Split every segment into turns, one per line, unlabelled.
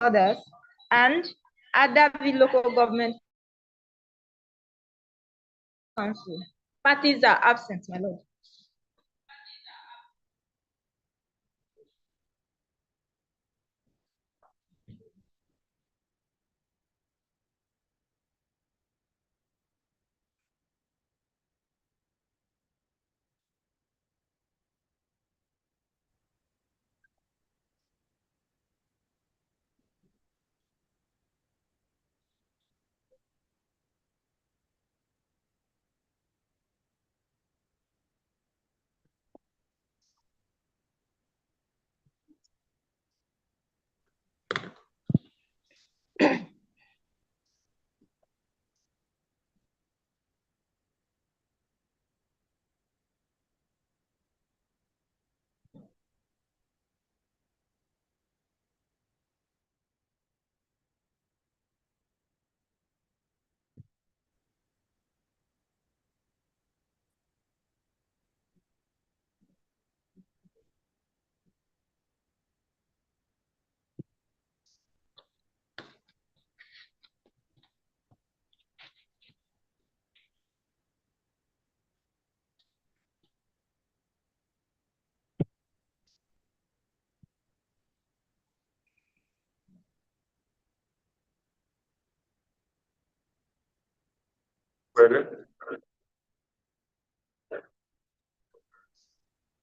others, and Adavi Local Government Council. Parties are absent, my lord.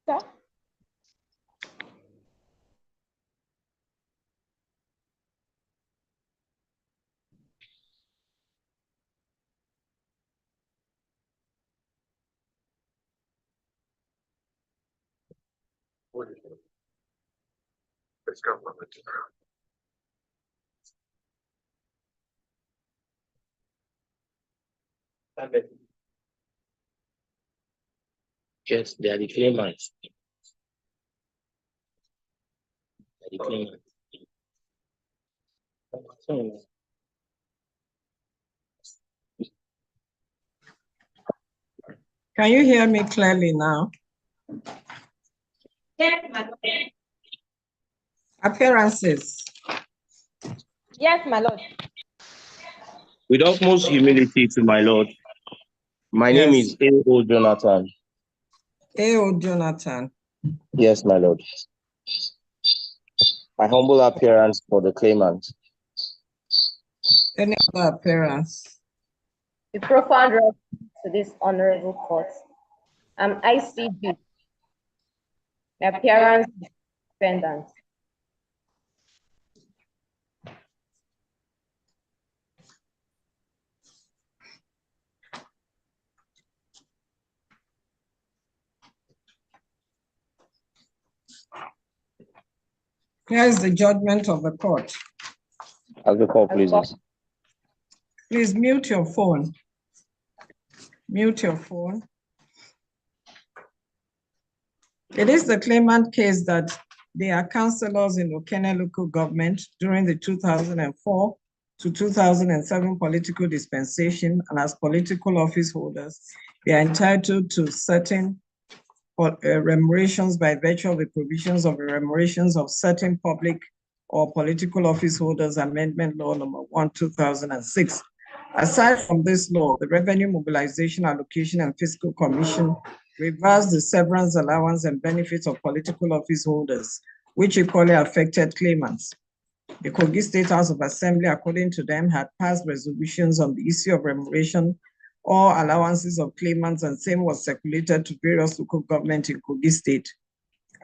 Sir?
Let's go.
Yes, they are the claimants. They are the claimants.
Can you hear me clearly now?
Yes, my lord.
Appearances.
Yes, my lord.
With utmost humility to my Lord, my name is A.O. Jonathan.
A.O. Jonathan.
Yes, my Lord. My humble appearance for the claimant.
Any other appearance?
The profound respect to this honorable court. I'm ICB. My appearance is defendant.
Here is the judgment of the court.
As the court pleases.
Please mute your phone. Mute your phone. It is the claimant case that they are councillors in Okene local government during the 2004 to 2007 political dispensation, and as political office holders, they are entitled to certain remunerations by virtue of the provisions of the remunerations of certain public or political office holders Amendment Law number 1, 2006. Aside from this law, the Revenue Mobilization, Allocation and Fiscal Commission reversed the severance allowance and benefits of political office holders, which equally affected claimants. The Kogi State House of Assembly, according to them, had passed resolutions on the issue of remuneration or allowances of claimants, and same was circulated to various local governments in Kogi State,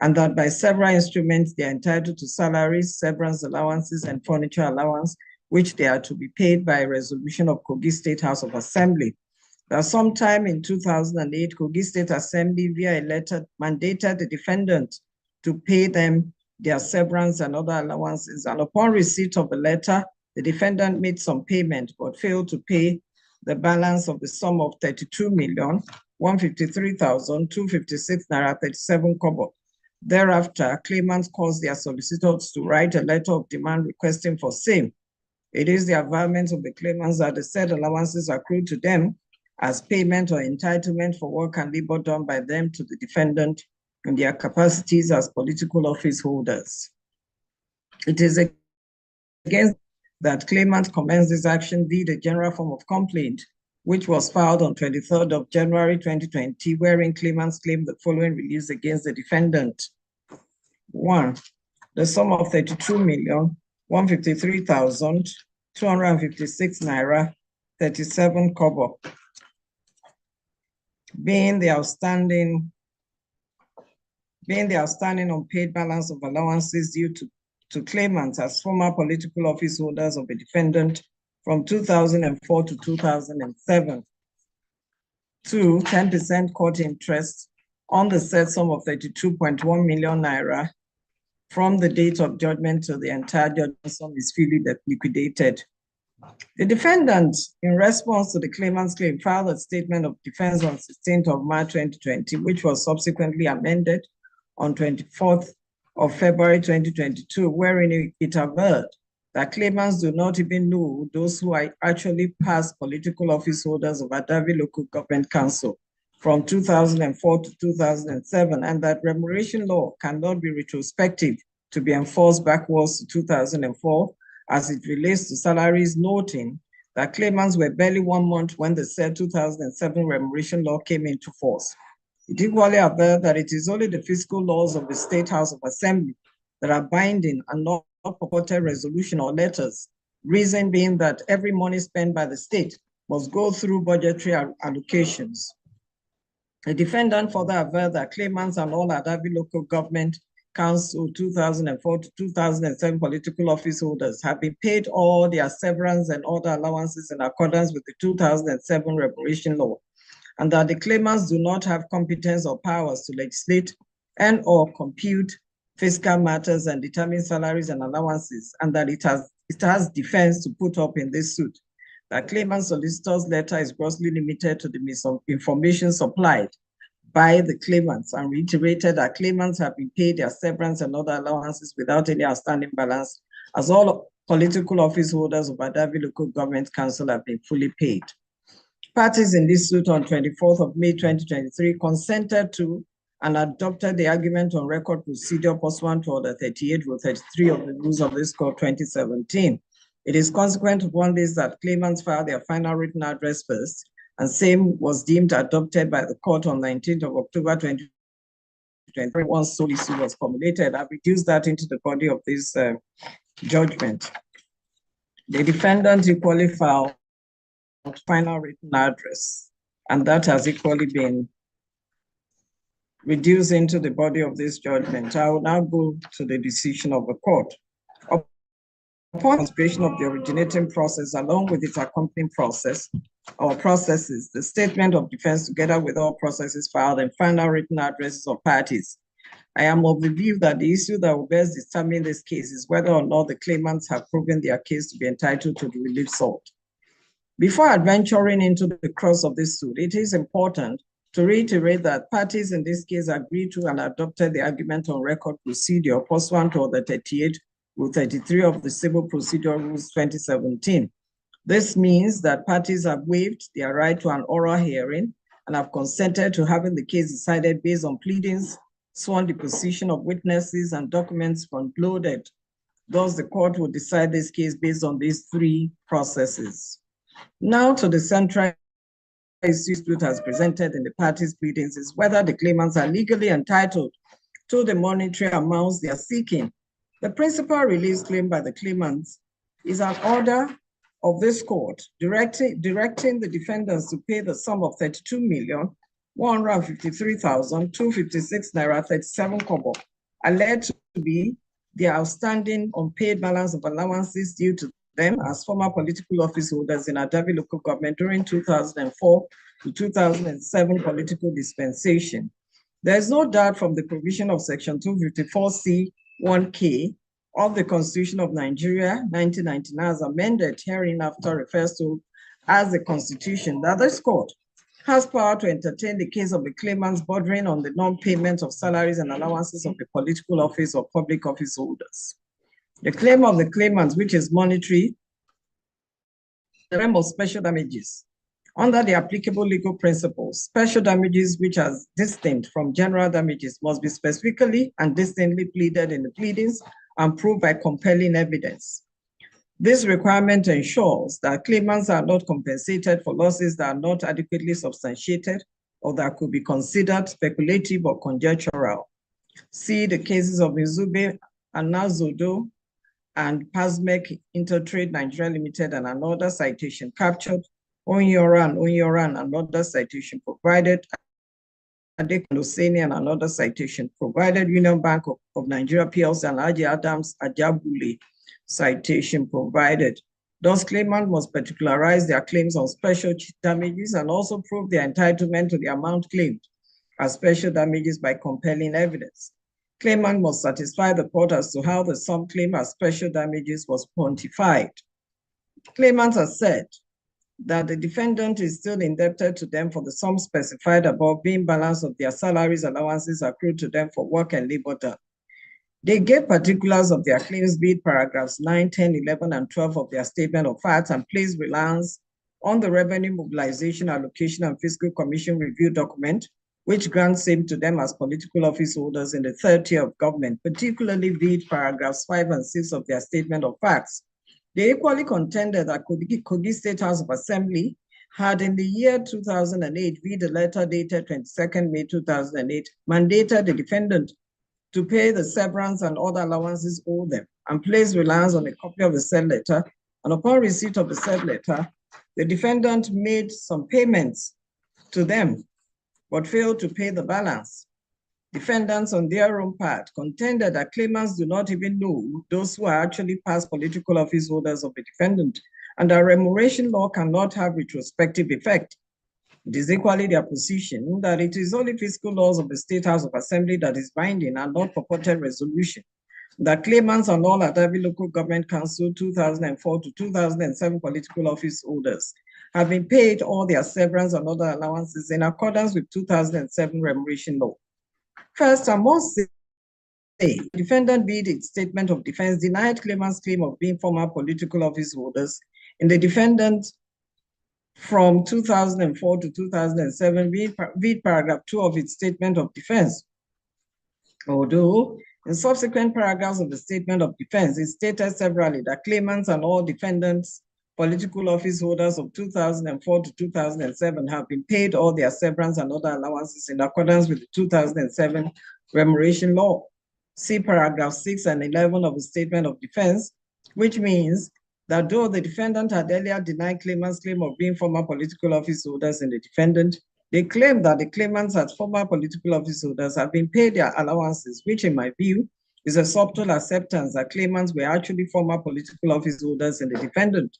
and that by several instruments they are entitled to salaries, severance allowances, and furniture allowance, which they are to be paid by a resolution of Kogi State House of Assembly. That sometime in 2008, Kogi State Assembly via a letter mandated the defendant to pay them their severance and other allowances. And upon receipt of the letter, the defendant made some payment but failed to pay the balance of the sum of 32,153,256 naira 37 kobo. Thereafter, claimants caused their solicitors to write a letter of demand requesting for same. It is the avowment of the claimants that the said allowances accrued to them as payment or entitlement for work and labor done by them to the defendant in their capacities as political office holders. It is a against that claimant commenced this action via the general form of complaint, which was filed on 23rd of January 2020, wherein claimants claimed the following reliefs against the defendant. 1, the sum of 32,153,256 naira 37 kobo, being the outstanding unpaid balance of allowances due to claimants as former political office holders of the defendant from 2004 to 2007. 2, 10% court interest on the said sum of 32.1 million naira from the date of judgment till the entire judgment sum is fully liquidated. The defendant, in response to the claimant's claim, filed a statement of defense on 16th of March 2020, which was subsequently amended on 24th of February 2022, wherein it averred that claimants do not even know those who are actually past political office holders of Adavi Local Government Council from 2004 to 2007, and that remuneration law cannot be retrospective to be enforced backwards to 2004 as it relates to salaries, noting that claimants were barely 1 month when the said 2007 remuneration law came into force. It equally averred that it is only the fiscal laws of the State House of Assembly that are binding and not purported resolution or letters, reason being that every money spent by the state must go through budgetary allocations. The defendant further averred that claimants and all Adavi Local Government Council 2004 to 2007 political office holders have been paid all their severance and other allowances in accordance with the 2007 remuneration law, and that the claimants do not have competence or powers to legislate and or compute fiscal matters and determine salaries and allowances, and that it has defense to put up in this suit. That claimant solicitor's letter is grossly limited to the misinformation supplied by the claimants, and reiterated that claimants have been paid their severance and other allowances without any outstanding balance, as all political office holders of Adavi Local Government Council have been fully paid. Parties in this suit on 24th of May 2023 consented to and adopted the argument on record procedure pursuant to Order 38, Rule 33 of the Rules of this Court 2017. It is consequent upon this that claimants filed their final written address first, and same was deemed adopted by the court on 19th of October 2023. Once solely suit was formulated, I've reduced that into the body of this judgment. The defendant equally filed final written address, and that has equally been reduced into the body of this judgment. I will now go to the decision of the court. Upon consideration of the originating process along with its accompanying process or processes, the statement of defense together with all processes filed and final written addresses of parties, I am of the view that the issue that will best determine this case is whether or not the claimants have proven their case to be entitled to the relief sought. Before adventuring into the cross of this suit, it is important to reiterate that parties in this case agreed to and adopted the argument on record procedure pursuant to Order 38, Rule 33 of the Civil Procedure Rules 2017. This means that parties have waived their right to an oral hearing and have consented to having the case decided based on pleadings, sworn deposition of witnesses, and documents front-loaded. Thus, the court will decide this case based on these three processes. Now to the central issue suit as presented in the parties' pleadings is whether the claimants are legally entitled to the monetary amounts they are seeking. The principal release claimed by the claimants is an order of this court directing the defendants to pay the sum of 32,153,256 naira 37 kobo, alleged to be the outstanding unpaid balance of allowances due to them as former political office holders in Adavi Local Government during 2004 to 2007 political dispensation. There is no doubt from the provision of Section 254C(1)(k) of the Constitution of Nigeria, 1999, as amended hereinafter refers to as the Constitution, that this court has power to entertain the case of the claimants bordering on the non-payment of salaries and allowances of the political office or public office holders. The claim of the claimants, which is monetary, the realm of special damages. Under the applicable legal principles, special damages which are distinct from general damages must be specifically and distinctly pleaded in the pleadings and proved by compelling evidence. This requirement ensures that claimants are not compensated for losses that are not adequately substantiated or that could be considered speculative or conjectural. See the cases of Izube, Anazodo, and Pasmek Intertrade Nigeria Limited and another citation captured, Onyora and another citation provided, Adekondoseni and another citation provided, Union Bank of Nigeria PLC and Aji Adams Ajabule citation provided. Thus, claimants must particularize their claims on special damages and also prove their entitlement to the amount claimed as special damages by compelling evidence. Claimant must satisfy the court as to how the sum claimed as special damages was quantified. Claimants have said that the defendant is still indebted to them for the sum specified above being balance of their salaries allowances accrued to them for work and labor done. They gave particulars of their claims, be it paragraphs 9, 10, 11, and 12 of their statement of facts, and placed reliance on the Revenue Mobilization, Allocation, and Fiscal Commission review document, which grants same to them as political office holders in the third tier of government, particularly be it paragraphs 5 and 6 of their statement of facts. They equally contended that Kogi State House of Assembly had in the year 2008, read the letter dated 22nd May 2008, mandated the defendant to pay the severance and other allowances owed them and place reliance on a copy of the said letter. And upon receipt of the said letter, the defendant made some payments to them, but failed to pay the balance. Defendants on their own part contended that claimants do not even know those who are actually past political office holders of the defendant, and that remuneration law cannot have retrospective effect. It is equally their position that it is only fiscal laws of the State House of Assembly that is binding and not purported resolution. That claimants on all Adabi Local Government Council 2004 to 2007 political office holders have been paid all their severance and other allowances in accordance with 2007 remuneration law. First, I must say, the defendant made its statement of defense denied claimants' claim of being former political office holders in the defendant from 2004 to 2007, read paragraph 2 of its statement of defense. Although in subsequent paragraphs of the statement of defense, it stated severally that claimants and all defendants, political office holders of 2004 to 2007 have been paid all their severance and other allowances in accordance with the 2007 remuneration law. See paragraph 6 and 11 of the statement of defense, which means that though the defendant had earlier denied claimants' claim of being former political office holders in the defendant, they claim that the claimants as former political office holders have been paid their allowances, which in my view is a subtle acceptance that claimants were actually former political office holders in the defendant.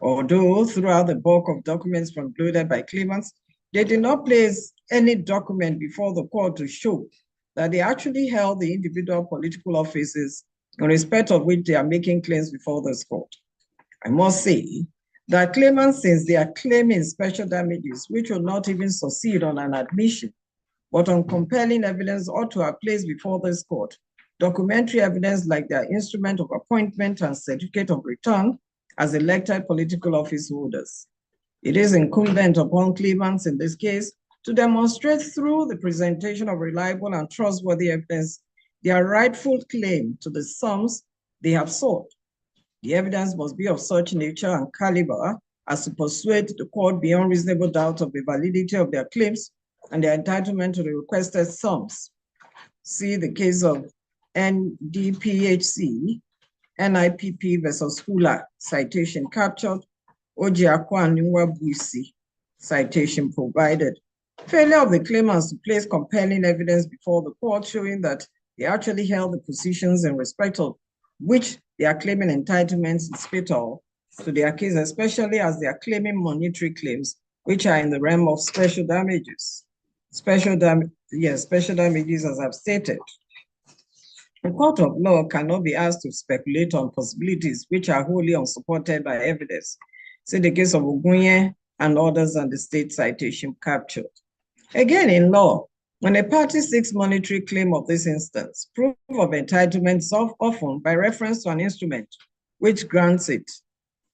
Although throughout the bulk of documents concluded by claimants, they did not place any document before the court to show that they actually held the individual political offices in respect of which they are making claims before this court. I must say that claimants, since they are claiming special damages, which will not even succeed on an admission, but on compelling evidence, ought to have placed before this court documentary evidence like their instrument of appointment and certificate of return as elected political office holders. It is incumbent upon claimants in this case to demonstrate through the presentation of reliable and trustworthy evidence their rightful claim to the sums they have sought. The evidence must be of such nature and caliber as to persuade the court beyond reasonable doubt of the validity of their claims and their entitlement to the requested sums. See the case of NDPHC, NIPP versus Hula, citation captured, Ojiakwa Nwa Buisi, citation provided. Failure of the claimants to place compelling evidence before the court showing that they actually held the positions in respect of which they are claiming entitlements is fatal to their case, especially as they are claiming monetary claims, which are in the realm of special damages. Special damages, as I've stated. A court of law cannot be asked to speculate on possibilities which are wholly unsupported by evidence. See the case of Ogunye and others and the state citation captured. Again, in law, when a party seeks monetary claim of this instance, proof of entitlement is often by reference to an instrument which grants it.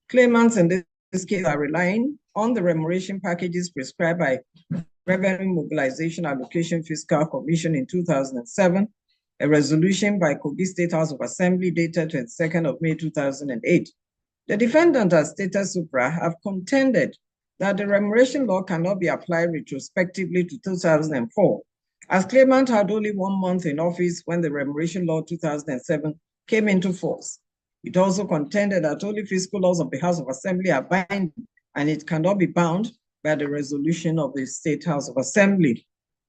Claimants in this case are relying on the remuneration packages prescribed by Revenue Mobilization Allocation Fiscal Commission in 2007, a resolution by Kogi State House of Assembly dated 22nd of May 2008, The defendant, as stated supra, have contended that the remuneration law cannot be applied retrospectively to 2004, as claimant had only 1 month in office when the remuneration law 2007 came into force. It also contended that only fiscal laws of the House of Assembly are binding, and it cannot be bound by the resolution of the State House of Assembly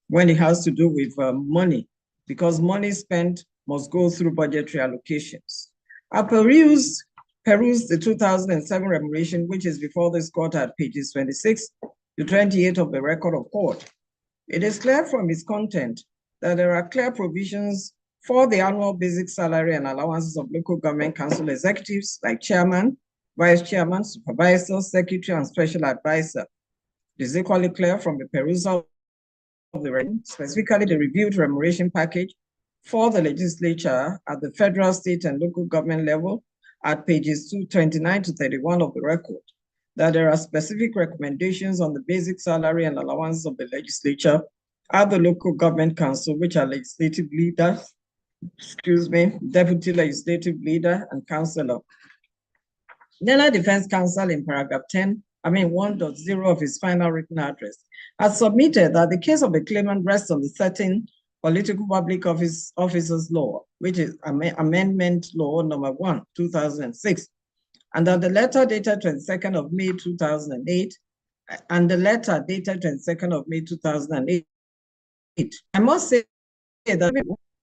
when it has to do with money, because money spent must go through budgetary allocations. I perused the 2007 remuneration, which is before this court at pages 26 to 28 of the record of court. It is clear from its content that there are clear provisions for the annual basic salary and allowances of local government council executives like chairman, vice chairman, supervisor, secretary, and special advisor. It is equally clear from the perusal of the specifically the reviewed remuneration package for the legislature at the federal, state, and local government level at pages 229 to 31 of the record, that there are specific recommendations on the basic salary and allowances of the legislature at the local government council, which are legislative leaders, deputy legislative leader, and councillor. Nella Defense Counsel in paragraph 1.0 of his final written address has submitted that the case of the claimant rests on the certain Political Public Officers Law, which is Amendment Law number 1, 2006, and that the letter dated 22nd of May 2008 and the letter dated 22nd of May 2008. I must say that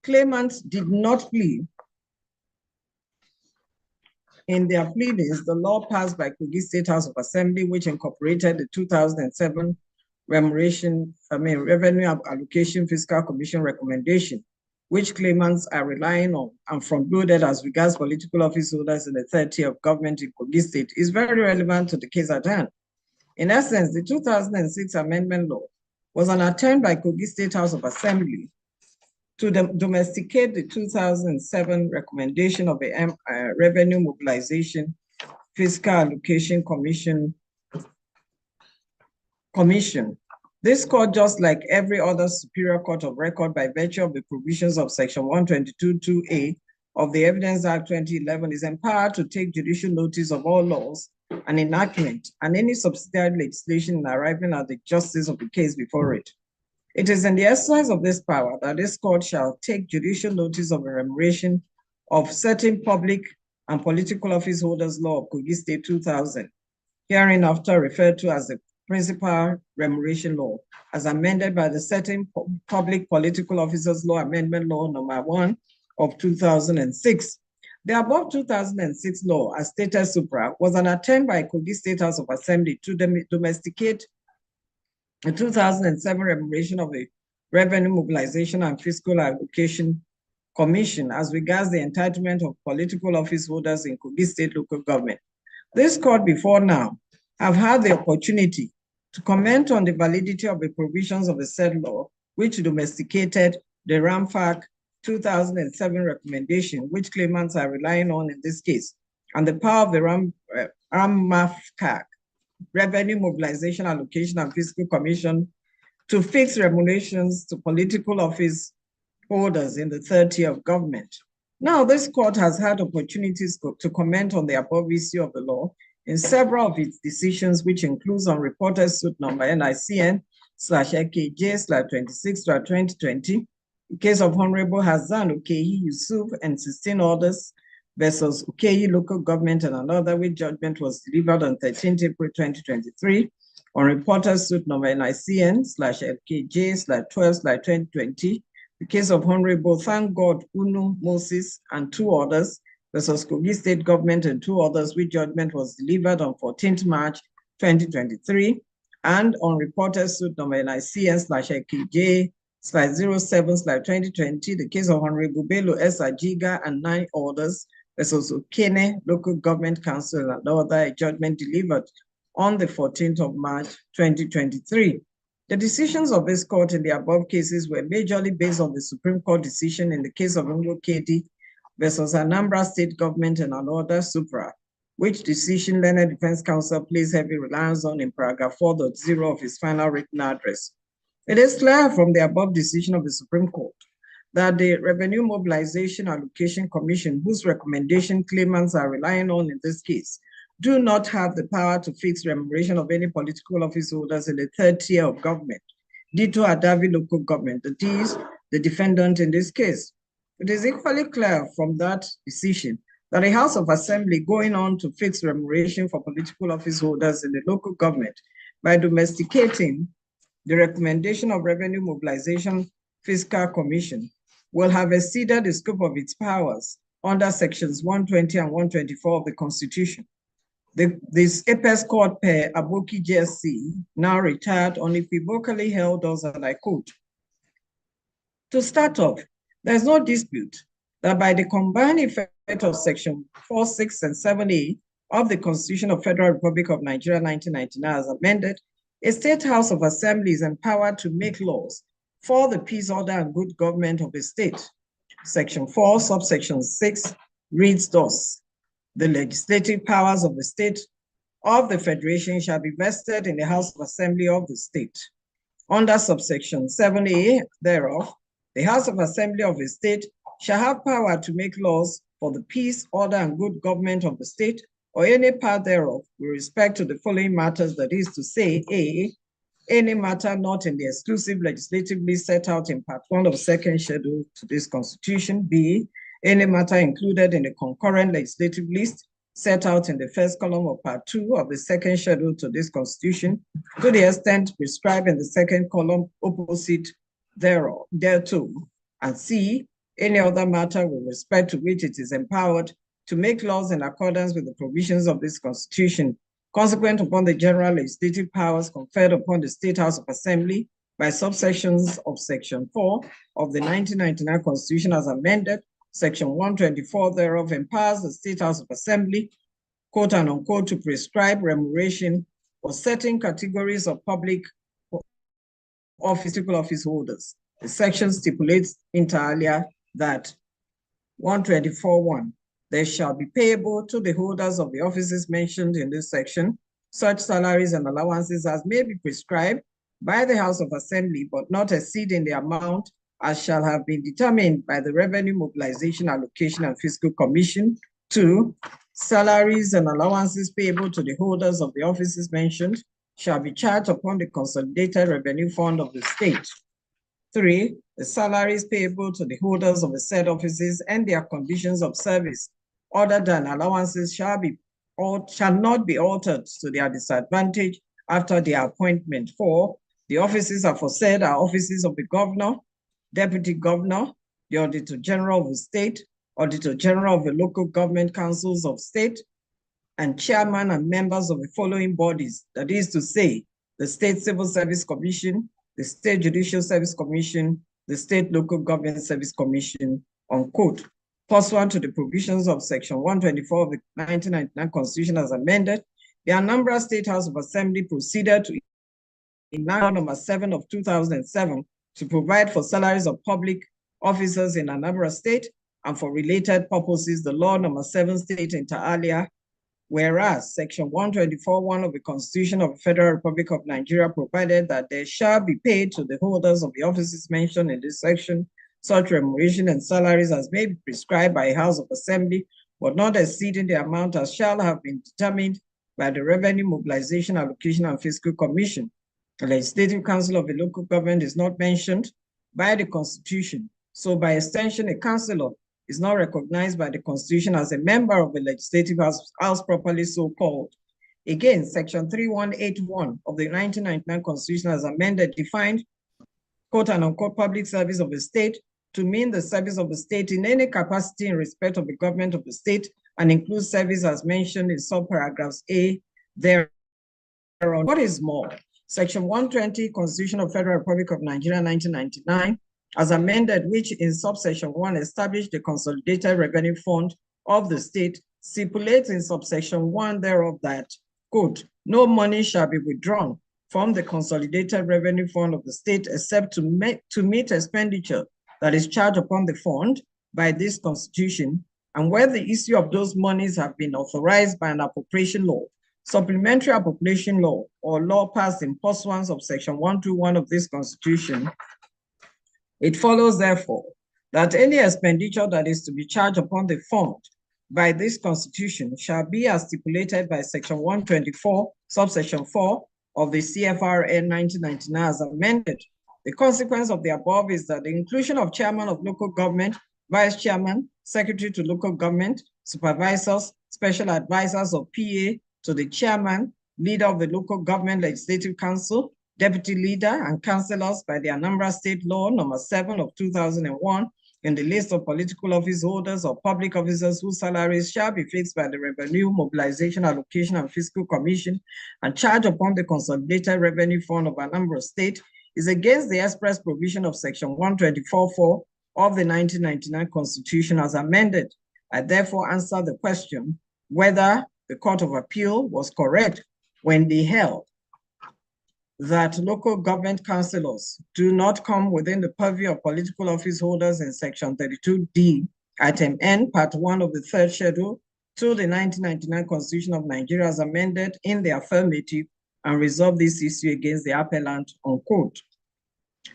claimants did not plead in their pleadings the law passed by Kogi State House of Assembly, which incorporated the 2007 Revenue Allocation Fiscal Commission recommendation, which claimants are relying on and front-loaded as regards political office holders in the third tier of government in Kogi State, is very relevant to the case at hand. In essence, the 2006 amendment law was an attempt by Kogi State House of Assembly to domesticate the 2007 recommendation of the Revenue Mobilization Fiscal Allocation Commission. This court, just like every other superior court of record by virtue of the provisions of section 122(2)A of the Evidence Act 2011, is empowered to take judicial notice of all laws and enactment and any subsidiary legislation in arriving at the justice of the case before it. It is in the exercise of this power that this court shall take judicial notice of the remuneration of certain public and political office holders law of Kogi State 2000, hereinafter referred to as the Principal Remuneration Law, as amended by the Certain Public Political Officers Law Amendment Law number 1 of 2006. The above 2006 law, as stated supra, was an attempt by Kogi State House of Assembly to domesticate the 2007 remuneration of the Revenue Mobilization and Fiscal Allocation Commission as regards the entitlement of political office holders in Kogi State local government. This court before now have had the opportunity to comment on the validity of the provisions of the said law, which domesticated the RAMFAC 2007 recommendation, which claimants are relying on in this case, and the power of the RAMFAC, Revenue Mobilization, Allocation, and Fiscal Commission, to fix remunerations to political office holders in the third tier of government. Now, this court has had opportunities to comment on the above issue of the law in several of its decisions, which includes on reporter's suit number NICN/LKJ/26/2020, the case of Honorable Hassan Ukehi Yusuf and 16 others versus Ukehi local government and another, which judgment was delivered on 13th April 2023, on reporter's suit number NICN/LKJ/12/2020, the case of Honorable Thank God Unu Moses and 2 others versus Kogi State Government and 2 others, which judgment was delivered on 14th March 2023, and on reporter's suit number NICN/LKJ/07/2020, the case of Honorable Bello S. Ajiga and 9 others versus Okene Local Government Council and other, judgment delivered on the 14th of March 2023. The decisions of this court in the above cases were majorly based on the Supreme Court decision in the case of Ngo Kedi versus Anambra State Government and another supra, which decision Learned Defense Counsel placed heavy reliance on in paragraph 4.0 of his final written address. It is clear from the above decision of the Supreme Court that the Revenue Mobilization Allocation Commission, whose recommendation claimants are relying on in this case, do not have the power to fix remuneration of any political office holders in the third tier of government, Dito Adavi local government, that is the defendant in this case. It is equally clear from that decision that the House of Assembly going on to fix remuneration for political office holders in the local government by domesticating the recommendation of Revenue Mobilization Fiscal Commission will have exceeded the scope of its powers under sections 120 and 124 of the Constitution. This Apex Court per Aboki JSC, now retired, unequivocally held us, and I quote, "To start off, there is no dispute that by the combined effect of section 4, 6, and 7A of the Constitution of Federal Republic of Nigeria 1999 as amended, a State House of Assembly is empowered to make laws for the peace, order, and good government of a state. Section 4, subsection 6 reads thus: the legislative powers of the state of the Federation shall be vested in the House of Assembly of the state. Under subsection 7A thereof, the House of Assembly of a state shall have power to make laws for the peace, order, and good government of the state, or any part thereof, with respect to the following matters, that is to say, A, any matter not in the exclusive legislative list set out in Part 1 of second schedule to this Constitution, B, any matter included in the concurrent legislative list set out in the first column of Part 2 of the second schedule to this Constitution, to the extent prescribed in the second column opposite thereto, and C, any other matter with respect to which it is empowered to make laws in accordance with the provisions of this Constitution, consequent upon the general legislative powers conferred upon the State House of Assembly by subsections of Section 4 of the 1999 Constitution as amended. Section 124 thereof empowers the State House of Assembly, quote and unquote, to prescribe remuneration for certain categories of public office holders. The section stipulates inter alia that 124.1, they shall be payable to the holders of the offices mentioned in this section, such salaries and allowances as may be prescribed by the House of Assembly, but not exceeding the amount as shall have been determined by the Revenue Mobilization, Allocation, and Fiscal Commission. 2, salaries and allowances payable to the holders of the offices mentioned shall be charged upon the Consolidated Revenue Fund of the state. 3, the salaries payable to the holders of the said offices and their conditions of service other than allowances shall not be altered to their disadvantage after their appointment. 4, the offices aforesaid are offices of the governor, deputy governor, the Auditor General of the state, Auditor General of the local government councils of state, and chairman and members of the following bodies, that is to say, the State Civil Service Commission, the State Judicial Service Commission, the State Local Government Service Commission, unquote. Pursuant to the provisions of Section 124 of the 1999 Constitution as amended, the Anambra State House of Assembly proceeded to in Law number 7 of 2007 to provide for salaries of public officers in Anambra State and for related purposes, the Law number 7 state inter alia, whereas Section 124.1 of the Constitution of the Federal Republic of Nigeria provided that there shall be paid to the holders of the offices mentioned in this section such remuneration and salaries as may be prescribed by a House of Assembly, but not exceeding the amount as shall have been determined by the Revenue Mobilization, Allocation, and Fiscal Commission. The Legislative Council of the local government is not mentioned by the Constitution. So by extension, a councillor is not recognized by the Constitution as a member of the Legislative House properly so called. Again, Section 3181 of the 1999 Constitution as amended defined, quote and unquote, public service of the state to mean the service of the state in any capacity in respect of the government of the state and includes service as mentioned in subparagraphs A thereon. What is more, Section 120 Constitution of Federal Republic of Nigeria 1999 as amended, which in subsection 1 established the Consolidated Revenue Fund of the state, stipulates in subsection 1 thereof that, quote, no money shall be withdrawn from the Consolidated Revenue Fund of the state except to meet expenditure that is charged upon the fund by this Constitution, and where the issue of those monies have been authorized by an appropriation law, supplementary appropriation law, or law passed in pursuance of Section 121 of this Constitution. It follows, therefore, that any expenditure that is to be charged upon the fund by this Constitution shall be as stipulated by Section 124, subsection 4 of the CFRN 1999 as amended. The consequence of the above is that the inclusion of chairman of local government, vice chairman, secretary to local government, supervisors, special advisors or PA to the chairman, leader of the local government legislative council, deputy leader and councillors by the Anambra State Law number 7 of 2001 in the list of political office holders or public officers whose salaries shall be fixed by the Revenue Mobilization, Allocation and Fiscal Commission and charged upon the Consolidated Revenue Fund of Anambra State is against the express provision of Section 124(4) of the 1999 Constitution as amended. I therefore answer the question whether the Court of Appeal was correct when they held that local government councillors do not come within the purview of political office holders in Section 32D, Item N, Part 1 of the third schedule to the 1999 Constitution of Nigeria as amended in the affirmative and resolve this issue against the appellant, unquote.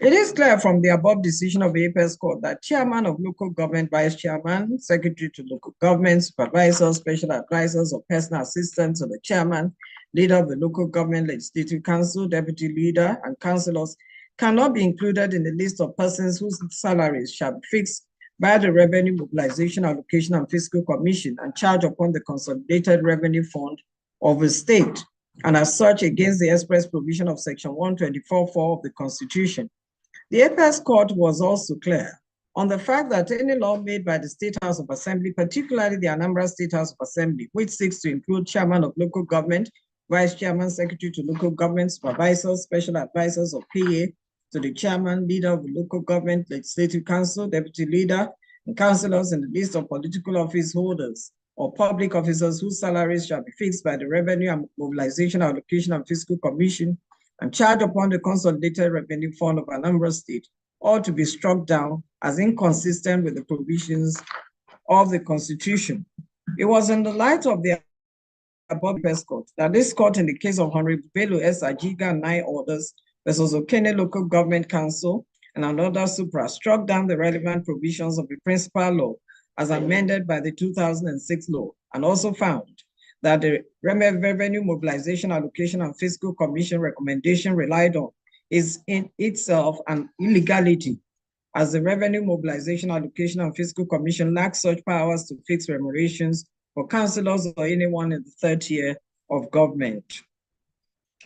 It is clear from the above decision of the Apex Court that chairman of local government, vice chairman, secretary to local government, supervisors, special advisors, or personal assistants to the chairman, leader of the local government legislative council, deputy leader, and councillors cannot be included in the list of persons whose salaries shall be fixed by the Revenue Mobilization, Allocation, and Fiscal Commission and charged upon the Consolidated Revenue Fund of the state, and as such against the express provision of Section 124(4) of the Constitution. The Apex Court was also clear on the fact that any law made by the State House of Assembly, particularly the Anambra State House of Assembly, which seeks to include chairman of local government, vice chairman, secretary to local government, supervisors, special advisors, or PA to the chairman, leader of the local government legislative council, deputy leader, and councillors in the list of political office holders or public officers whose salaries shall be fixed by the Revenue and Mobilization, Allocation, and Fiscal Commission and charged upon the Consolidated Revenue Fund of Anambra State, ought to be struck down as inconsistent with the provisions of the Constitution. It was in the light of the above Apex Court that this court, in the case of Honorable Bello S. Ajiga and 9 orders versus Okene Local Government Council and another supra, struck down the relevant provisions of the principal law as amended by the 2006 law, and also found that the Revenue Mobilization, Allocation, and Fiscal Commission recommendation relied on is in itself an illegality, as the Revenue Mobilization, Allocation, and Fiscal Commission lacks such powers to fix remunerations for councillors or anyone in the third year of government.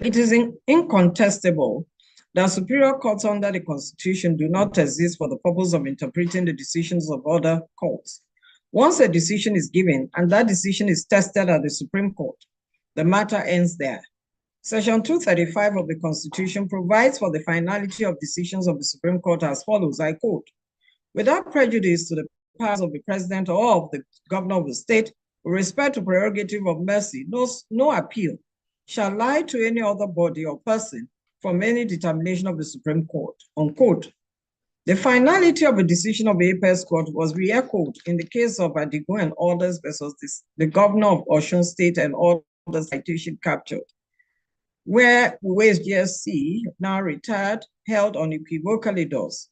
It is incontestable that superior courts under the Constitution do not exist for the purpose of interpreting the decisions of other courts. Once a decision is given and that decision is tested at the Supreme Court, the matter ends there. Section 235 of the Constitution provides for the finality of decisions of the Supreme Court as follows, I quote, "Without prejudice to the powers of the President or of the Governor of the State, with respect to prerogative of mercy, no appeal shall lie to any other body or person from any determination of the Supreme Court," unquote. The finality of a decision of the Apex Court was re-echoed in the case of Idigbe and others versus the Governor of Osun State and all the citation captured, where Uwais GSC, now retired, held unequivocally does.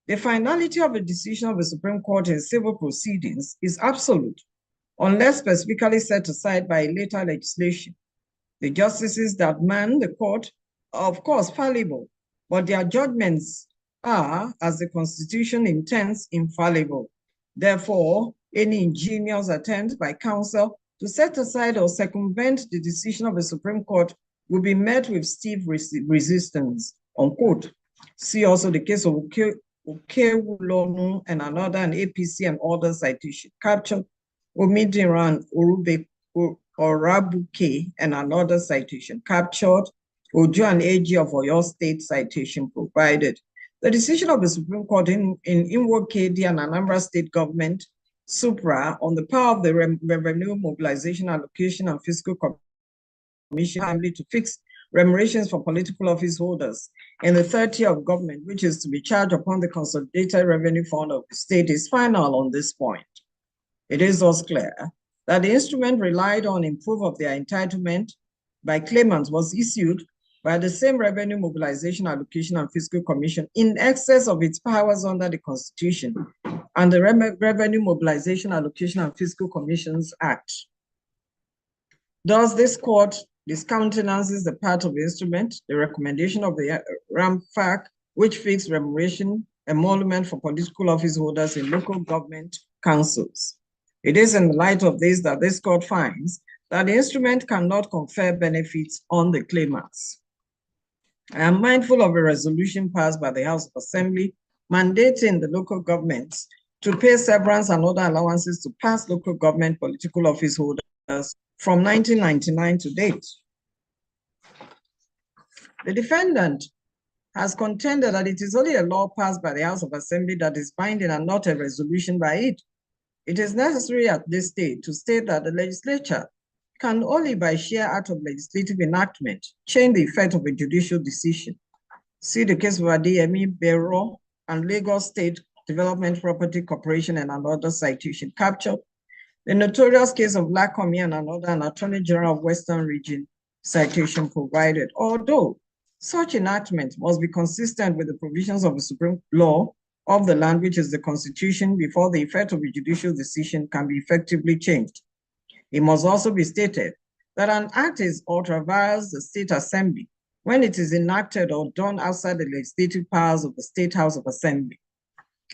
The finality of a decision of the Supreme Court in civil proceedings is absolute, unless specifically set aside by later legislation. The justices that man the court are, of course, fallible, but their judgments are, as the Constitution intends, infallible. Therefore, any ingenious attempt by counsel to set aside or circumvent the decision of the Supreme Court will be met with stiff resistance, unquote. See also the case of Okewulonu and another, an APC and other citation captured, Omidiran Orabuke and another citation captured, Ojo and AG of Oyo State citation provided. The decision of the Supreme Court in Inwo-KD and Anambra State Government, supra, on the power of the Revenue Mobilization, Allocation, and Fiscal Commission to fix remunerations for political office holders in the third tier of government, which is to be charged upon the Consolidated Revenue Fund of the state, is final on this point. It is thus clear that the instrument relied on in proof of their entitlement by claimants was issued by the same Revenue Mobilization, Allocation, and Fiscal Commission in excess of its powers under the Constitution and the Revenue Mobilization, Allocation, and Fiscal Commissions Act. Thus, this court discountenances the part of the instrument, the recommendation of the RAMFAC, which fixed remuneration emolument for political office holders in local government councils. It is in the light of this that this court finds that the instrument cannot confer benefits on the claimants. I am mindful of a resolution passed by the House of Assembly mandating the local governments to pay severance and other allowances to past local government political office holders from 1999 to date. The defendant has contended that it is only a law passed by the House of Assembly that is binding and not a resolution by it. It is necessary at this stage to state that the legislature can only by sheer act of legislative enactment change the effect of a judicial decision. See the case of Adeyemi Bero and Lagos State Development Property Corporation and another citation captured. The notorious case of Lakoja and another, an Attorney General of Western Region citation provided, although such enactment must be consistent with the provisions of the Supreme Law of the land, which is the Constitution, before the effect of a judicial decision can be effectively changed. It must also be stated that an act is ultra vires the State Assembly when it is enacted or done outside the legislative powers of the State House of Assembly.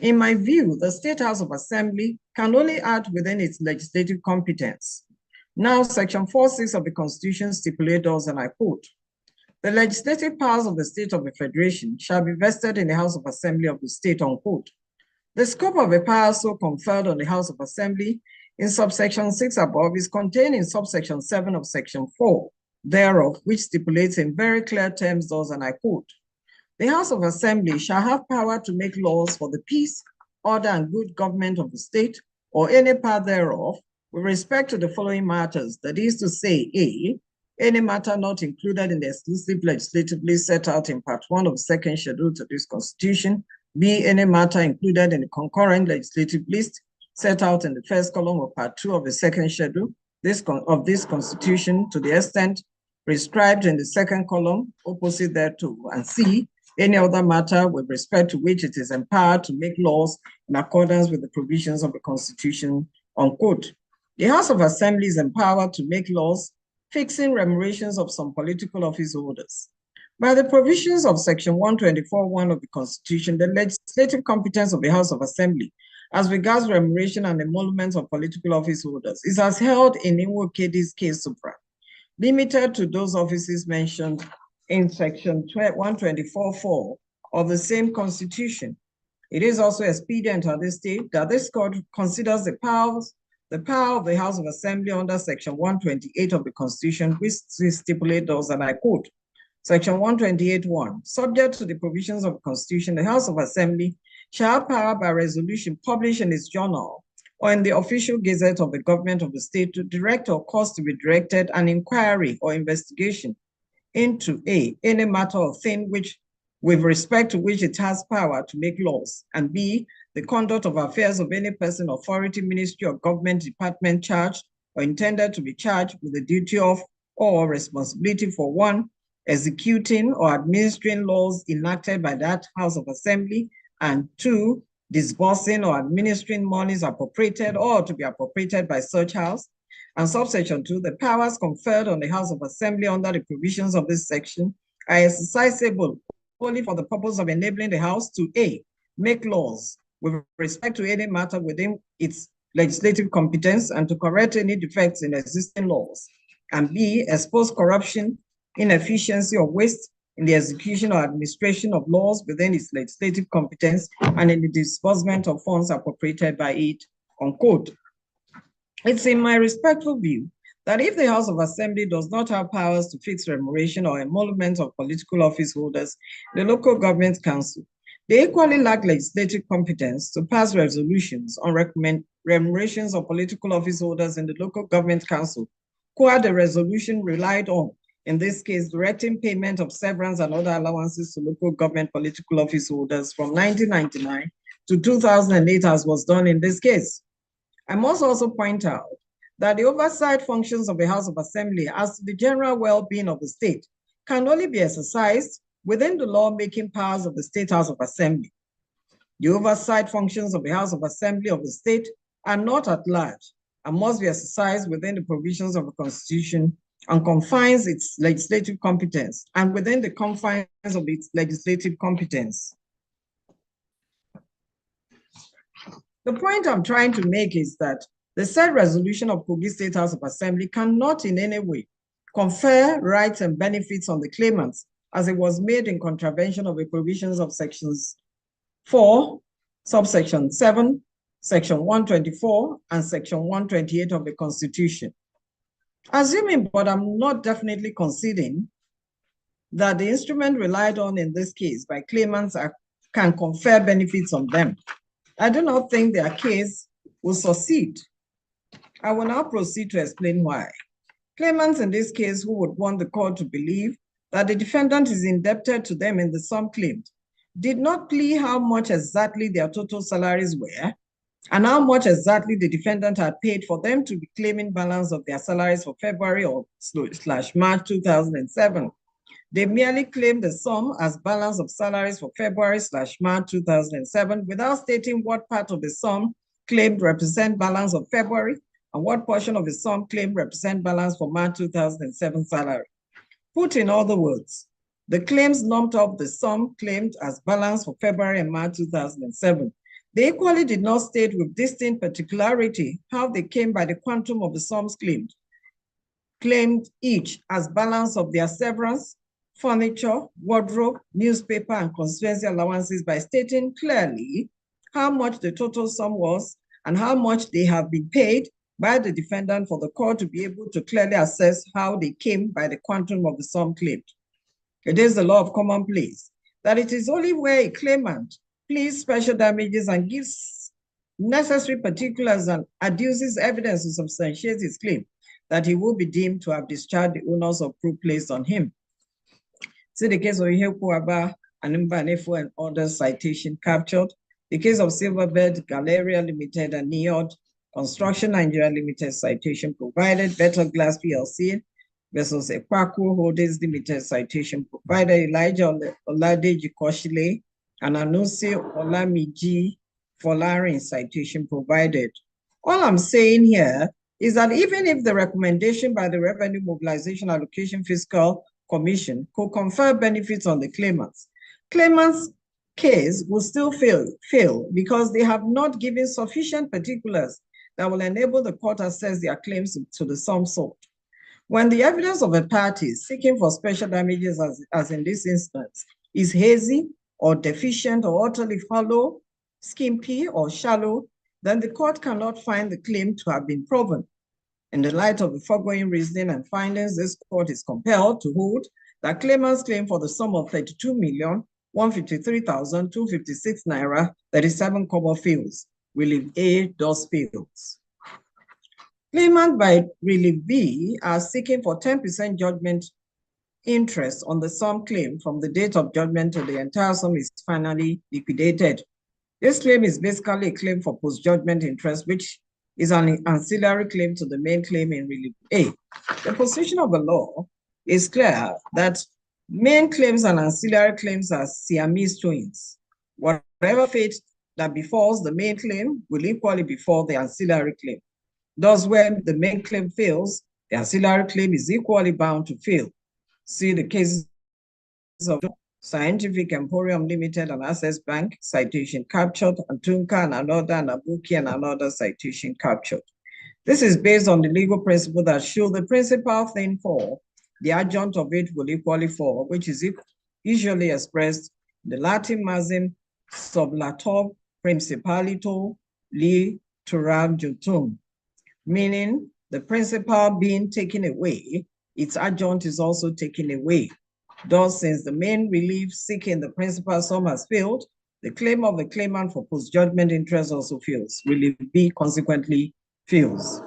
In my view, the State House of Assembly can only act within its legislative competence. Now, Section 4(6) of the Constitution stipulates, and I quote, "The legislative powers of the State of the Federation shall be vested in the House of Assembly of the State," unquote. The scope of the power so conferred on the House of Assembly in subsection 6 above is contained in subsection 7 of section 4 thereof, which stipulates in very clear terms thus, and I quote, "The House of Assembly shall have power to make laws for the peace, order, and good government of the state, or any part thereof, with respect to the following matters, that is to say, A, any matter not included in the exclusive legislatively set out in Part 1 of the second schedule to this Constitution, B, any matter included in the concurrent legislative list set out in the first column of Part 2 of the second schedule of this Constitution to the extent prescribed in the second column opposite thereto, and C, any other matter with respect to which it is empowered to make laws in accordance with the provisions of the Constitution," unquote. The House of Assembly is empowered to make laws fixing remunerations of some political office holders. By the provisions of Section 124(1) of the Constitution, the legislative competence of the House of Assembly as regards remuneration and emoluments of political office holders is as held in Inwokedi's case supra, limited to those offices mentioned in Section 124(4) of the same Constitution. It is also expedient at this stage that this court considers the power of the House of Assembly under Section 128 of the Constitution, which stipulates those, and I quote, Section 128(1), subject to the provisions of the Constitution, the House of Assembly shall have power by resolution published in its journal or in the official gazette of the government of the state to direct or cause to be directed an inquiry or investigation into A, any matter or thing which, with respect to which it has power to make laws, and B, the conduct of affairs of any person, authority, ministry, or government department charged or intended to be charged with the duty of or responsibility for 1, executing or administering laws enacted by that House of Assembly, and 2, disbursing or administering monies appropriated or to be appropriated by such house. And subsection 2, the powers conferred on the House of Assembly under the provisions of this section are exercisable only for the purpose of enabling the House to A, make laws with respect to any matter within its legislative competence and to correct any defects in existing laws, and B, expose corruption, inefficiency, or waste in the execution or administration of laws within its legislative competence and in the disbursement of funds appropriated by it, unquote. It's in my respectful view that if the House of Assembly does not have powers to fix remuneration or emolument of political office holders, the local government council, they equally lack legislative competence to pass resolutions on remunerations of political office holders in the local government council, qua the resolution relied on, in this case, directing payment of severance and other allowances to local government political office holders from 1999 to 2008, as was done in this case. I must also point out that the oversight functions of the House of Assembly as to the general well-being of the state can only be exercised within the law-making powers of the State House of Assembly. The oversight functions of the House of Assembly of the state are not at large and must be exercised within the provisions of the Constitution and confines its legislative competence and within the confines of its legislative competence. The point I'm trying to make is that the said resolution of Kogi State House of Assembly cannot in any way confer rights and benefits on the claimants as it was made in contravention of the provisions of sections 4, subsection 7, section 124, and section 128 of the Constitution. Assuming, but I'm not definitely conceding, that the instrument relied on in this case by claimants can confer benefits on them, I do not think their case will succeed. I will now proceed to explain why. Claimants in this case who would want the court to believe that the defendant is indebted to them in the sum claimed did not plead how much exactly their total salaries were and how much exactly the defendant had paid for them to be claiming balance of their salaries for February or / March 2007. They merely claimed the sum as balance of salaries for February / March 2007 without stating what part of the sum claimed represent balance of February and what portion of the sum claimed represent balance for March 2007 salary. Put in other words, the claims lumped up the sum claimed as balance for February and March 2007. They equally did not state with distinct particularity how they came by the quantum of the sums claimed each as balance of their severance, furniture, wardrobe, newspaper, and constituency allowances by stating clearly how much the total sum was and how much they have been paid by the defendant for the court to be able to clearly assess how they came by the quantum of the sum claimed. It is the law of commonplace that it is only where a claimant pleads special damages and gives necessary particulars and adduces evidence to substantiate his claim that he will be deemed to have discharged the onus of proof placed on him. See the case of Ihekuaba, Animbanefo, and other citation captured, the case of Silverbird, Galleria Limited, and Neod Construction Nigeria Limited citation provided, Better Glass PLC versus Ekwaku Holdings Limited citation provided, Elijah Oladeji Koshile, and Anusi Olamiji Folarin citation provided. All I'm saying here is that even if the recommendation by the Revenue Mobilization Allocation Fiscal Commission could confer benefits on the claimants, claimants' case will still fail because they have not given sufficient particulars that will enable the court to assess their claims to the sum sought. When the evidence of a party seeking for special damages, as in this instance, is hazy or deficient or utterly hollow, skimpy or shallow, then the court cannot find the claim to have been proven. In the light of the foregoing reasoning and findings, this court is compelled to hold that claimants' claim for the sum of 32,153,256 naira 37 kobo fails. Relief A thus fails. Claimant by Relief B are seeking for 10% judgment interest on the sum claim from the date of judgment till the entire sum is finally liquidated. This claim is basically a claim for post-judgment interest, which is an ancillary claim to the main claim in Relief A. The position of the law is clear that main claims and ancillary claims are Siamese twins. Whatever fate that befalls the main claim will equally befall the ancillary claim. Thus, when the main claim fails, the ancillary claim is equally bound to fail. See the cases of Scientific Emporium Limited and Access Bank, citation captured, and Tunka and another, and Abuki and another citation captured. This is based on the legal principle that should the principal thing fall, the adjunct of it will equally fall, which is usually expressed in the Latin maxim sub lato principalito li turam jutum, meaning the principal being taken away, its adjunct is also taken away. Thus, since the main relief seeking the principal sum has failed, the claim of the claimant for post-judgment interest also fails. Relief B consequently fails.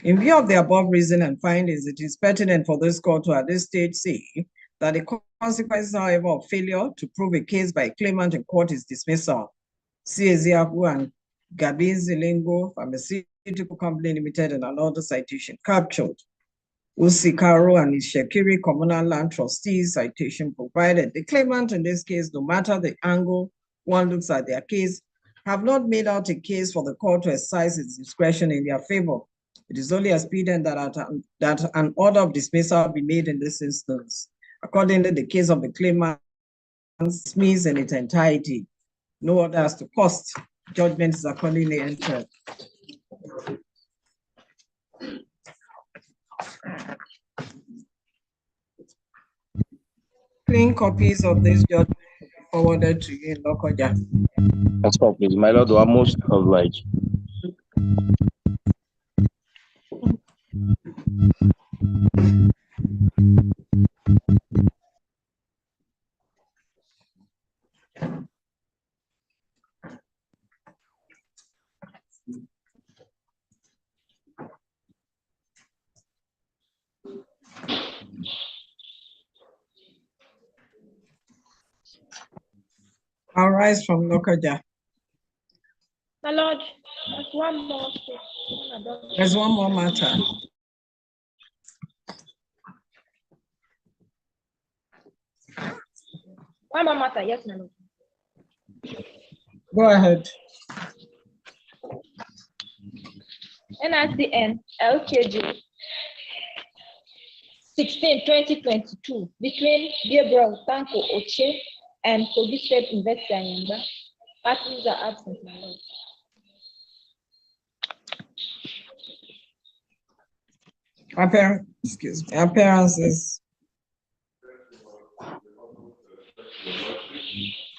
In view of the above reason and findings, it is pertinent for this court to at this stage say that the consequences, however, of failure to prove a case by a claimant in court is dismissal. Eziaku and Gabin Zilingo Pharmaceutical Company Limited and another citation captured. Usikaro and Ishekiri Communal Land Trustees, citation provided. The claimant in this case, no matter the angle one looks at their case, have not made out a case for the court to exercise its discretion in their favor. It is only expedient that an order of dismissal be made in this instance. Accordingly, the case of the claimant dismissed in its entirety. No order as to cost. Judgment is accordingly entered. Clean copies of this judgment forwarded to you in Lakoja.
That's all, please. My lord, we are most obliged.
I'll rise from Lakoja.
My lord, there's one more thing.
There's one more matter.
One more matter, yes, my lord.
Go ahead.
NICN LKG 16/2022 between Gabriel Tanko Oche and Kogi State Investor Yamba. Parties are absent, my lord.
Appearances.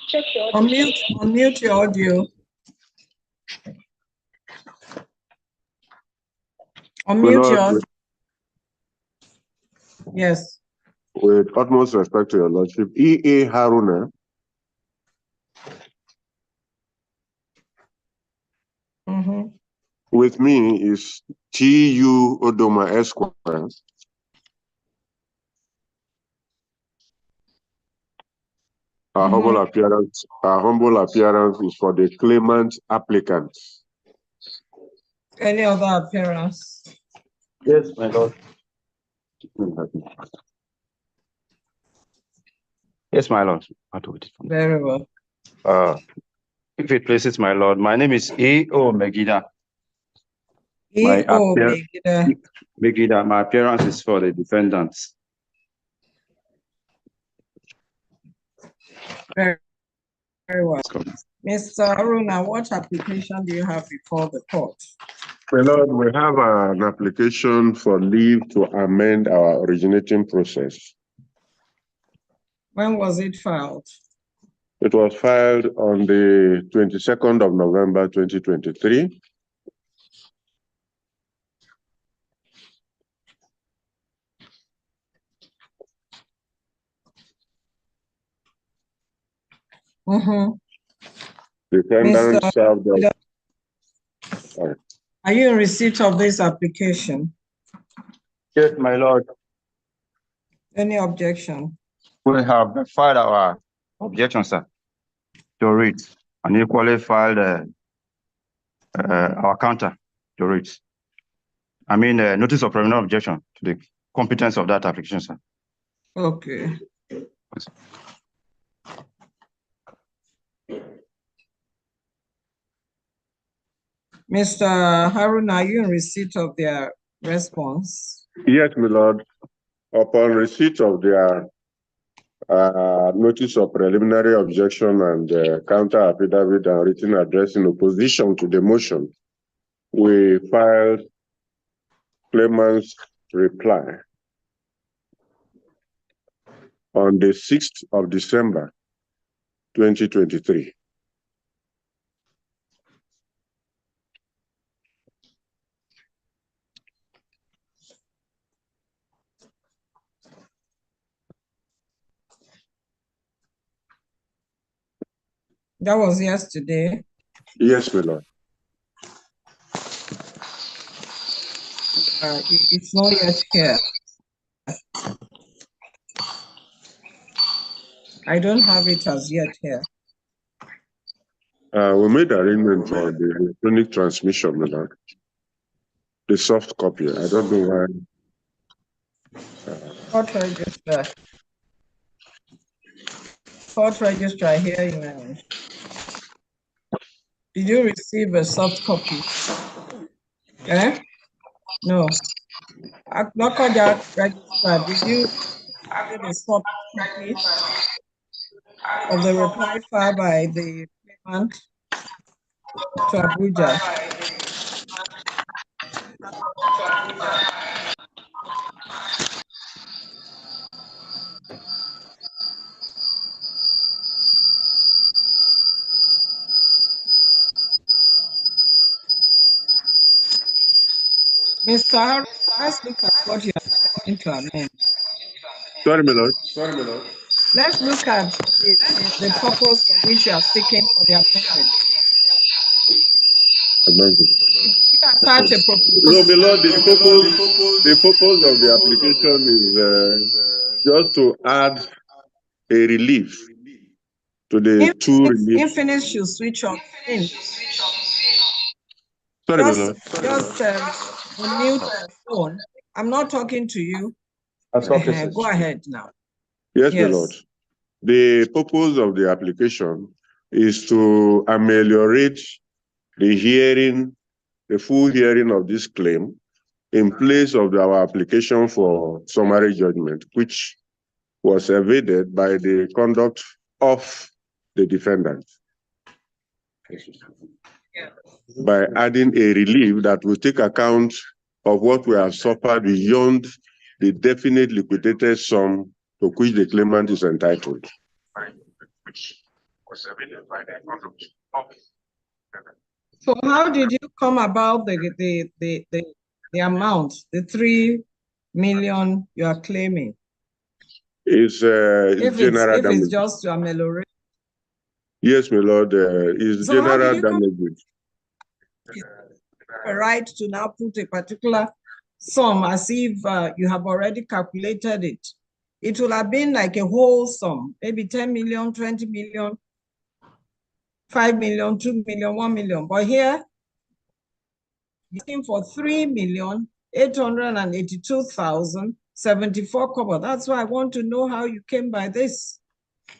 Check your audio.
Unmute your audio. Unmute your audio. Yes.
With utmost respect to your lordship, E.A. Haruna with me is T.U. Odoma Esquire. Our humble appearance is for the claimant applicant.
Any other appearance?
Yes, my lord.
Yes, my lord.
Very well.
If it pleases my lord, my name is E.O. Megida.
E.O. Megida.
Megida, my appearance is for the defendants.
Very well. Mr. Aruna, what application do you have before the court?
My lord, we have an application for leave to amend our originating process.
When was it filed?
It was filed on the 22nd of November, 2023. Defendant served us.
Are you in receipt of this application?
Yes, my lord.
Any objection?
We have filed our objection, sir, to it, and equally filed our counter to it. I mean, notice of preliminary objection to the competence of that application, sir.
Okay. Mr. Haruna, are you in receipt of their response?
Yes, my lord. Upon receipt of their notice of preliminary objection and counter affidavit and written address in opposition to the motion, we filed claimant's reply on the 6th of December, 2023.
That was yesterday.
Yes, my lord.
It's not yet here. I don't have it as yet here.
We made arrangement for the electronic transmission, my lord. The soft copy. I don't know why.
Court registrar. Court registrar here in did you receive a soft copy? Eh? No. Lakoja registrar, did you get a soft copy of the reply filed by the claimant to Abuja? Mr. Harris, let's look at what you are trying to amend.
Sorry, my lord.
Let's look at the purpose for which you are seeking for the amendment. You attach a
No, my
proposal.
lord, the purpose of the application is just to add a relief to the two relief.
Infinite should switch off.
Sorry, my lord.
Just unmute your phone. I'm not talking to you.
Okay.
Go ahead now.
Yes, my lord. The purpose of the application is to ameliorate the full hearing of this claim in place of our application for summary judgment, which was evaded by the conduct of the defendant. By adding a relief that will take account of what we have suffered beyond the definite liquidated sum to which the claimant is entitled.
So how did you come about the amount, the 3 million you are claiming?
It's general
if
damage.
it's just to ameliorate.
Yes, my lord, it's
So how
general
did you
damages.
a right to now put a particular sum as if you have already calculated it? It will have been like a whole sum, maybe 10 million, 20 million, 5 million, 2 million, 1 million. But here, you're looking for 3,882,074 kobo. That's why I want to know how you came by this.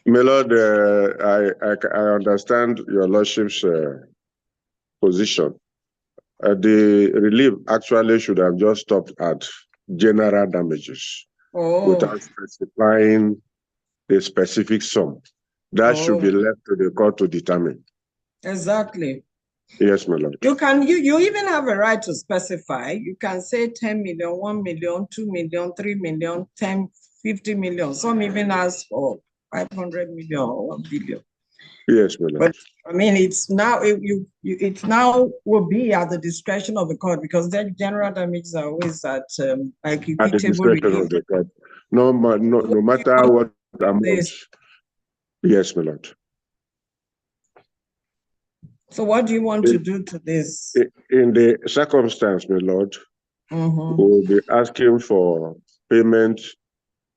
My lord, I understand your lordship's position. The relief actually should have just stopped at general damages without specifying the specific sum. That should be left to the court to determine.
Exactly.
Yes, my lord.
You even have a right to specify. You can say 10 million, 1 million, 2 million, 3 million, 10, 50 million. Some even ask for 500 million or 1 billion.
Yes, my lord.
But I mean, it's now it now will be at the discretion of the court, because the general damages are always at like equitable relief.
No matter what amount. Yes, my lord.
So what do you want to do to this?
In the circumstance, my lord, we'll be asking for payment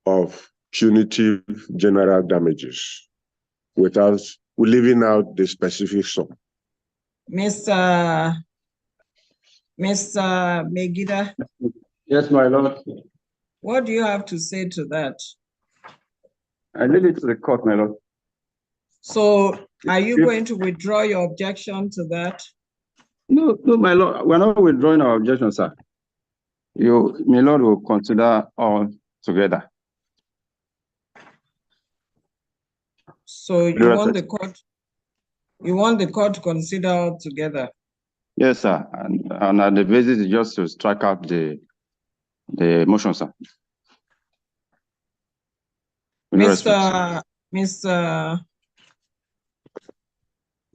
of punitive general damages without leaving out the specific sum.
Mr. Megida.
Yes, my lord.
What do you have to say to that?
I leave it to the court, my lord.
So are you going to withdraw your objection to that?
No, my lord, we're not withdrawing our objection, sir. My lord will consider all together.
So you want the court to consider all together?
Yes, sir. And on the basis is just to strike out the motion, sir.
Mr.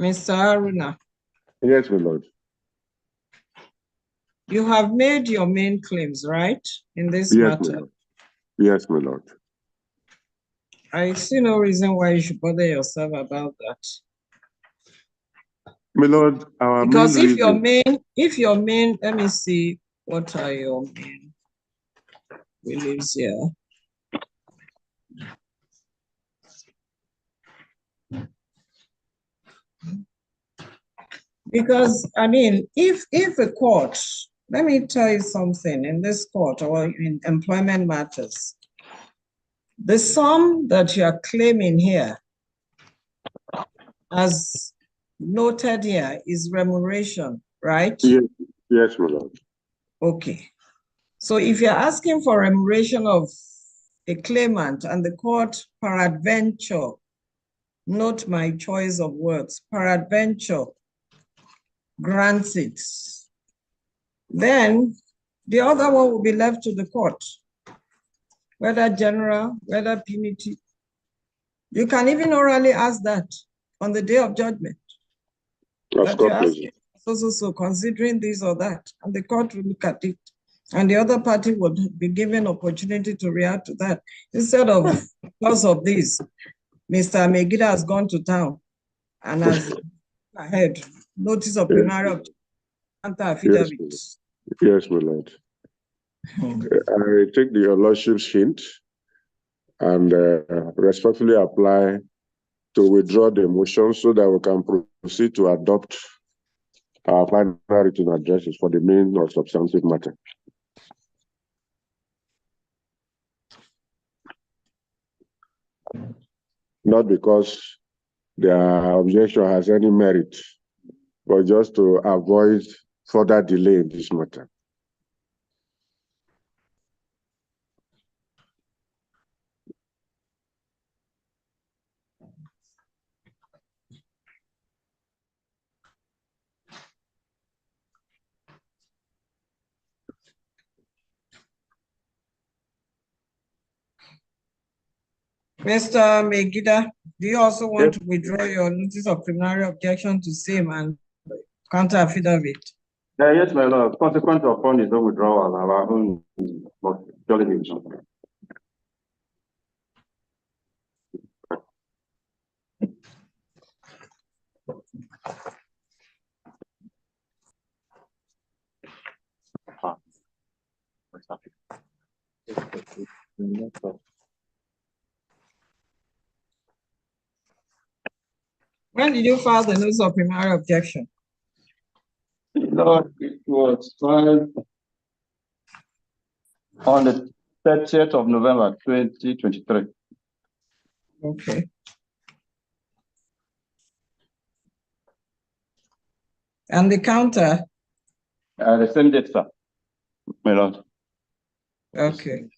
Aruna.
Yes, my lord.
You have made your main claims, right, in this matter?
Yes, my lord.
I see no reason why you should bother yourself about that.
My lord,
because if your main, let me see, what are your main beliefs here? Because I mean, if a court Let me tell you something in this court or in employment matters. The sum that you are claiming here, as noted here, is remuneration, right?
Yes, yes, my lord.
Okay. So if you're asking for remuneration of a claimant and the court peradventure, note my choice of words, peradventure grants it, then the other one will be left to the court, whether general, whether punitive. You can even orally ask that on the day of judgment.
Of course, please.
So considering this or that, and the court will look at it, and the other party would be given opportunity to react to that. Instead of, because of this, Mr. Megida has gone to town and has ahead notice of preliminary counter affidavit.
Yes, my lord. I take your lordship's hint and respectfully apply to withdraw the motion so that we can proceed to adopt our final written addresses for the main or substantive matter. Not because their objection has any merit, but just to avoid further delay in this matter.
Mr. Megida, do you also want to withdraw your notice of preliminary objection to same and counter affidavit?
Yes, my lord. Consequent upon the withdrawal of our own jurisdiction.
When did you file the notice of preliminary objection?
Lord, it was filed on the 30th of November, 2023.
Okay. And the counter?
The same date, sir, my lord.
Okay.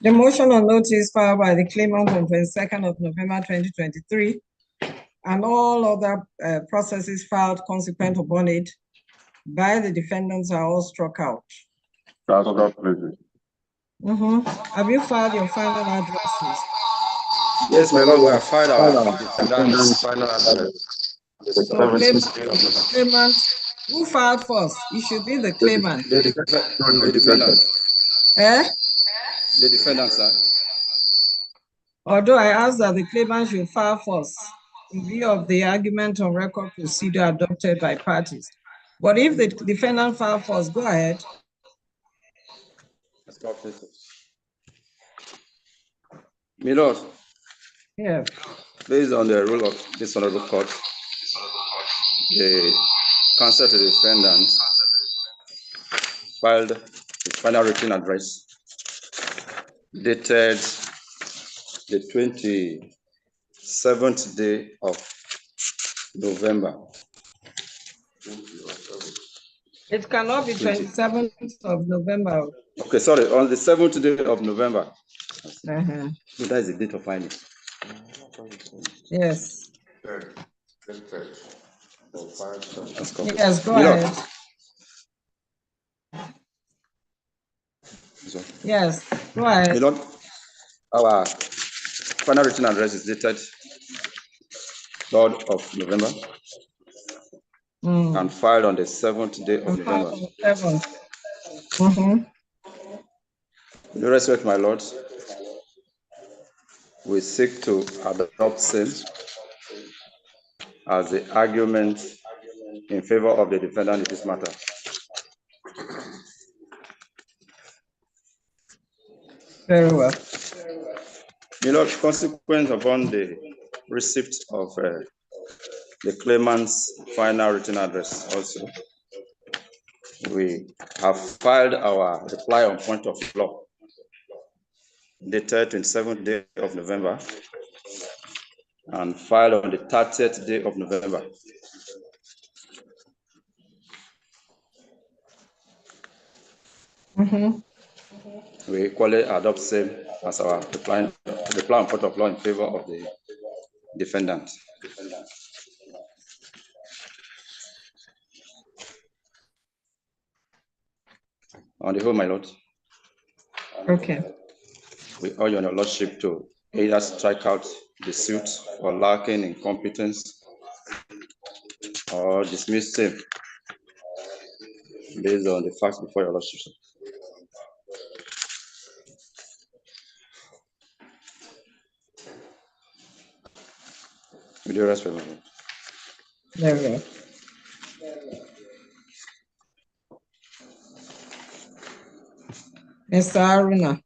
The motion on notice filed by the claimant on 22nd of November 2023 and all other processes filed consequent upon it by the defendants are all struck out.
That's not pleasant.
Have you filed your final addresses?
Yes, my lord, we have filed our defendant's final address.
So claimant, who filed first? It should be the claimant.
The defendant.
Eh?
The defendant, sir.
Although I asked that the claimant should file first in view of the argument on record procedure adopted by parties. But if the defendant filed first, go ahead.
My lord,
Yeah.
based on the rule of this honorable court, the counsel to the defendant filed his final written address dated the 27th day of November.
It cannot be 27th of November.
Okay, sorry, on the 7th day of November.
Uh-huh.
So that is the date of filing.
Yes.
That's correct.
Yes, go
My Lord.
ahead. Yes, go
My
ahead.
Lord, our final written address is dated 3rd of November and filed on the 7th day of November.
7th. Mm-hmm.
With due respect, my Lord, we seek to adopt same as the argument in favor of the defendant in this matter.
Very well.
My Lord, consequent upon the receipt of the claimant's final written address also, we have filed our reply on point of law dated 27th day of November and filed on the 30th day of November.
Mm-hmm.
We equally adopt same as our reply on point of law in favor of the defendant. On the whole, my Lord,
Okay.
we urge on your Lordship to either strike out the suit for lacking in competence or dismiss same based on the facts before your Lordship. With due respect, my Lord.
Very well. Mr. Aruna.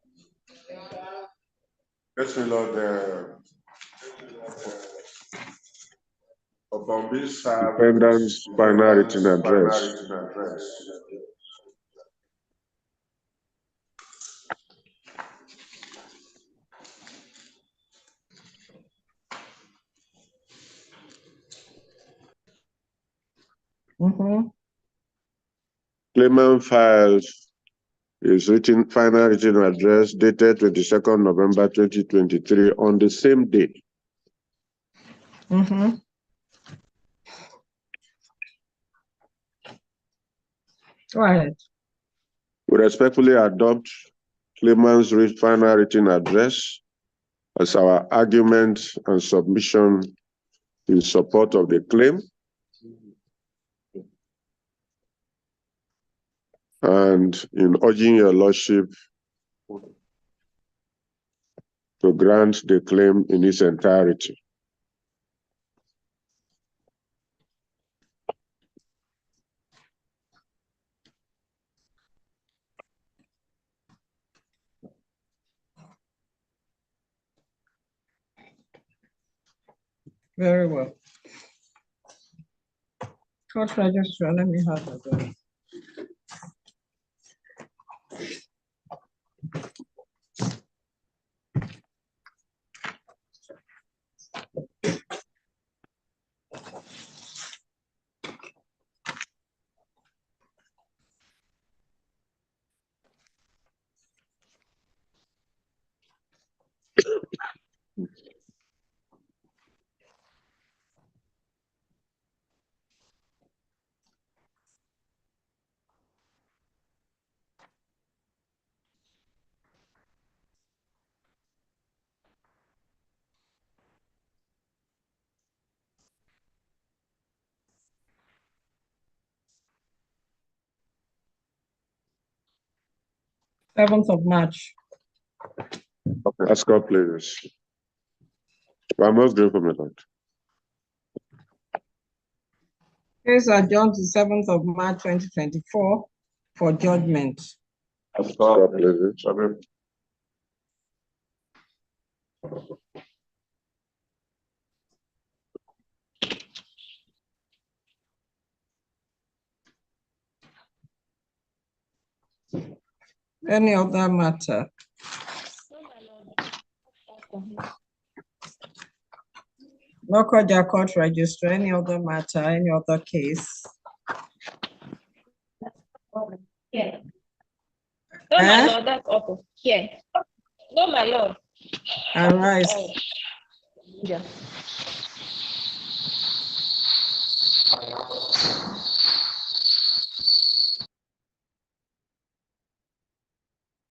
Yes, my Lord. Upon this defendant's final written address.
Mm-hmm.
Claimant files his final written address dated 22nd November 2023 on the same day.
Mm-hmm. Go ahead.
We respectfully adopt claimant's final written address as our argument and submission in support of the claim. And in urging your Lordship to grant the claim in its entirety.
Very well. Court registrar, let me have that. Seventh of March.
Okay. Ask God, please. I must go for my Lord.
Case adjourned to 7th of March 2024 for judgment.
Ask God, please. Amen.
Any other matter? Lakoja court register, any other matter, any other case?
Yeah. No, my lord, that's all. Here. No, my lord.
Arise.
Yeah.